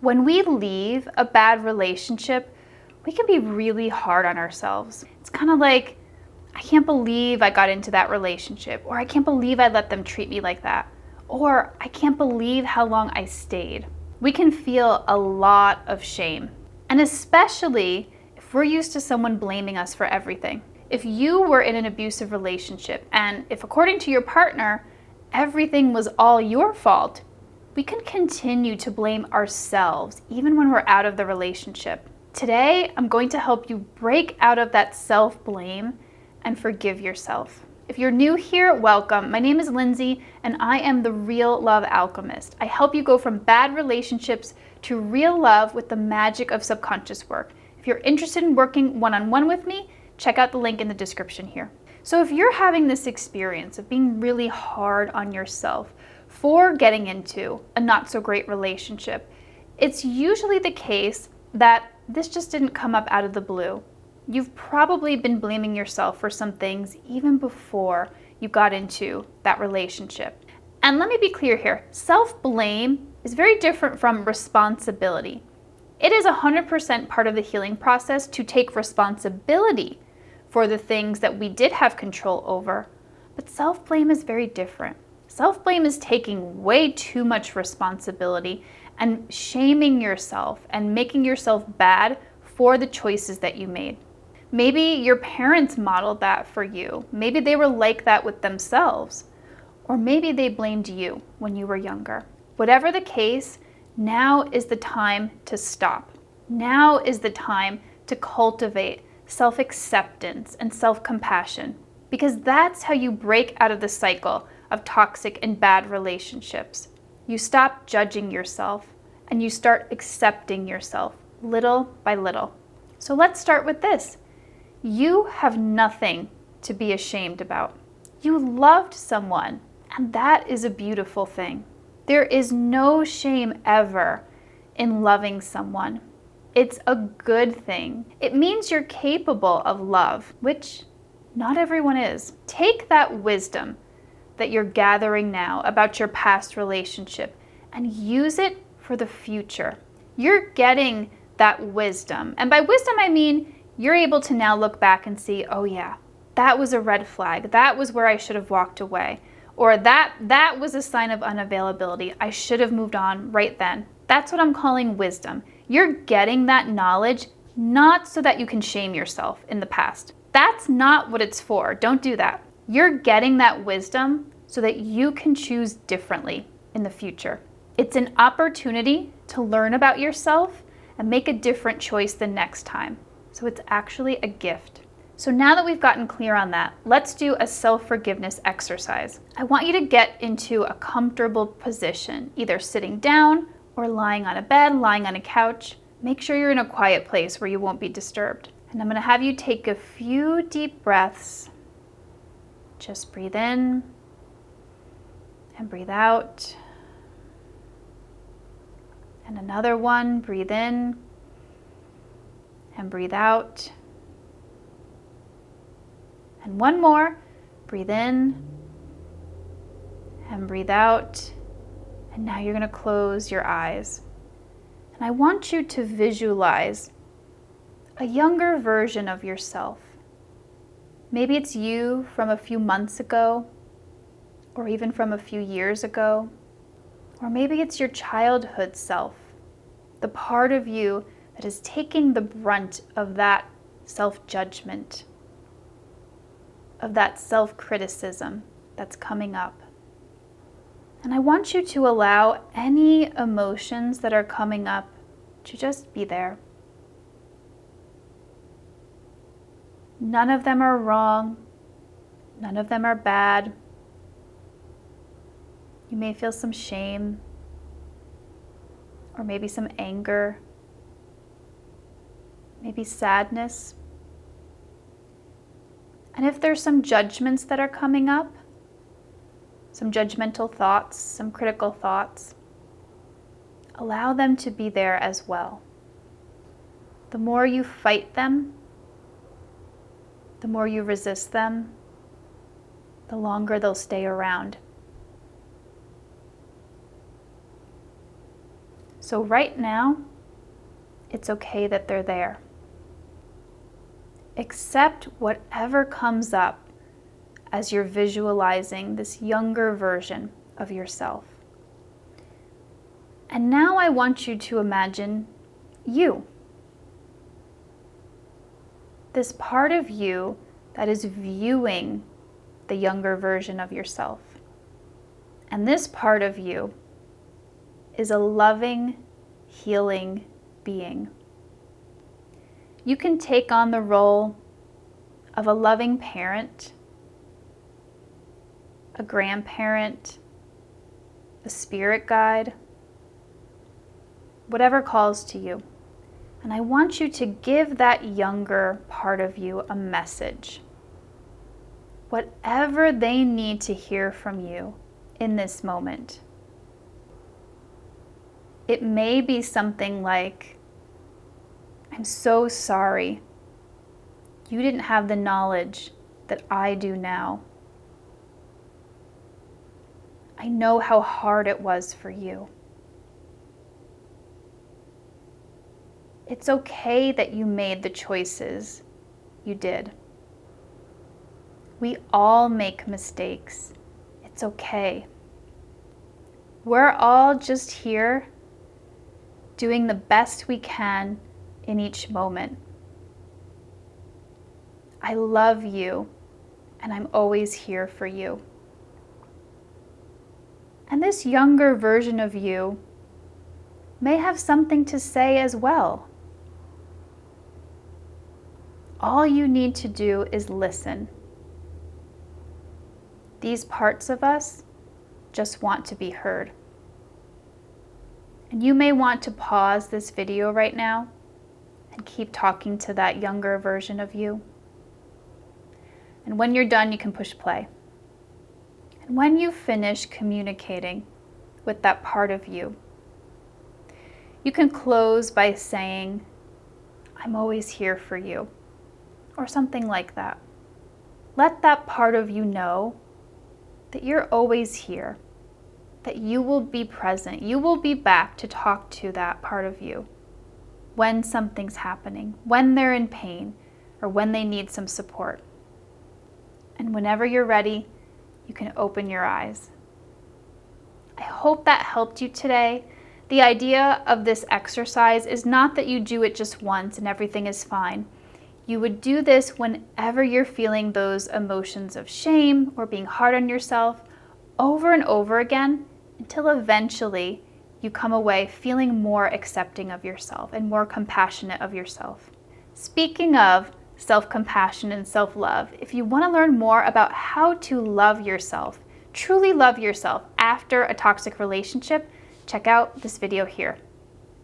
When we leave a bad relationship, we can be really hard on ourselves. It's kind of like, I can't believe I got into that relationship, or I can't believe I let them treat me like that, or I can't believe how long I stayed. We can feel a lot of shame, and especially if we're used to someone blaming us for everything. If you were in an abusive relationship, and if according to your partner, everything was all your fault, we can continue to blame ourselves even when we're out of the relationship. Today, I'm going to help you break out of that self-blame and forgive yourself. If you're new here, welcome. My name is Lindsay, and I am the Real Love Alchemist. I help you go from bad relationships to real love with the magic of subconscious work. If you're interested in working one-on-one with me, check out the link in the description here. So if you're having this experience of being really hard on yourself for getting into a not so great relationship, it's usually the case that this just didn't come up out of the blue. You've probably been blaming yourself for some things even before you got into that relationship. And let me be clear here, self-blame is very different from responsibility. It is 100% part of the healing process to take responsibility for the things that we did have control over, but self-blame is very different. Self-blame is taking way too much responsibility and shaming yourself and making yourself bad for the choices that you made. Maybe your parents modeled that for you. Maybe they were like that with themselves. Or maybe they blamed you when you were younger. Whatever the case, now is the time to stop. Now is the time to cultivate self-acceptance and self-compassion, because that's how you break out of the cycle of toxic and bad relationships. You stop judging yourself and you start accepting yourself little by little. So let's start with this. You have nothing to be ashamed about. You loved someone, and that is a beautiful thing. There is no shame ever in loving someone. It's a good thing. It means you're capable of love, which not everyone is. Take that wisdom that you're gathering now about your past relationship and use it for the future. You're getting that wisdom. And by wisdom, I mean you're able to now look back and see, oh yeah, that was a red flag. That was where I should have walked away. Or that was a sign of unavailability. I should have moved on right then. That's what I'm calling wisdom. You're getting that knowledge not so that you can shame yourself in the past. That's not what it's for. Don't do that. You're getting that wisdom so that you can choose differently in the future. It's an opportunity to learn about yourself and make a different choice the next time. So it's actually a gift. So now that we've gotten clear on that, let's do a self-forgiveness exercise. I want you to get into a comfortable position, either sitting down or lying on a bed, lying on a couch. Make sure you're in a quiet place where you won't be disturbed. And I'm going to have you take a few deep breaths. Just breathe in and breathe out. And another one, breathe in and breathe out. And one more, breathe in and breathe out. And now you're going to close your eyes. And I want you to visualize a younger version of yourself. Maybe it's you from a few months ago, or even from a few years ago. Or maybe it's your childhood self, the part of you that is taking the brunt of that self-judgment, of that self-criticism that's coming up. And I want you to allow any emotions that are coming up to just be there. None of them are wrong. None of them are bad. You may feel some shame, or maybe some anger, maybe sadness. And if there's some judgments that are coming up, some judgmental thoughts, some critical thoughts, allow them to be there as well. The more you fight them, the more you resist them, the longer they'll stay around. So right now, it's okay that they're there. Accept whatever comes up as you're visualizing this younger version of yourself. And now I want you to imagine you. This part of you that is viewing the younger version of yourself. And this part of you is a loving, healing being. You can take on the role of a loving parent, a grandparent, a spirit guide, whatever calls to you. And I want you to give that younger part of you a message. Whatever they need to hear from you in this moment. It may be something like, I'm so sorry. You didn't have the knowledge that I do now. I know how hard it was for you. It's okay that you made the choices you did. We all make mistakes. It's okay. We're all just here doing the best we can in each moment. I love you, and I'm always here for you. And this younger version of you may have something to say as well. All you need to do is listen. These parts of us just want to be heard. And you may want to pause this video right now and keep talking to that younger version of you. And when you're done, you can push play. And when you finish communicating with that part of you, you can close by saying, I'm always here for you, or something like that. Let that part of you know that you're always here, that you will be present, you will be back to talk to that part of you when something's happening, when they're in pain, or when they need some support. And whenever you're ready, you can open your eyes. I hope that helped you today. The idea of this exercise is not that you do it just once and everything is fine. You would do this whenever you're feeling those emotions of shame or being hard on yourself over and over again until eventually you come away feeling more accepting of yourself and more compassionate of yourself. Speaking of self-compassion and self-love, if you want to learn more about how to love yourself, truly love yourself after a toxic relationship, check out this video here.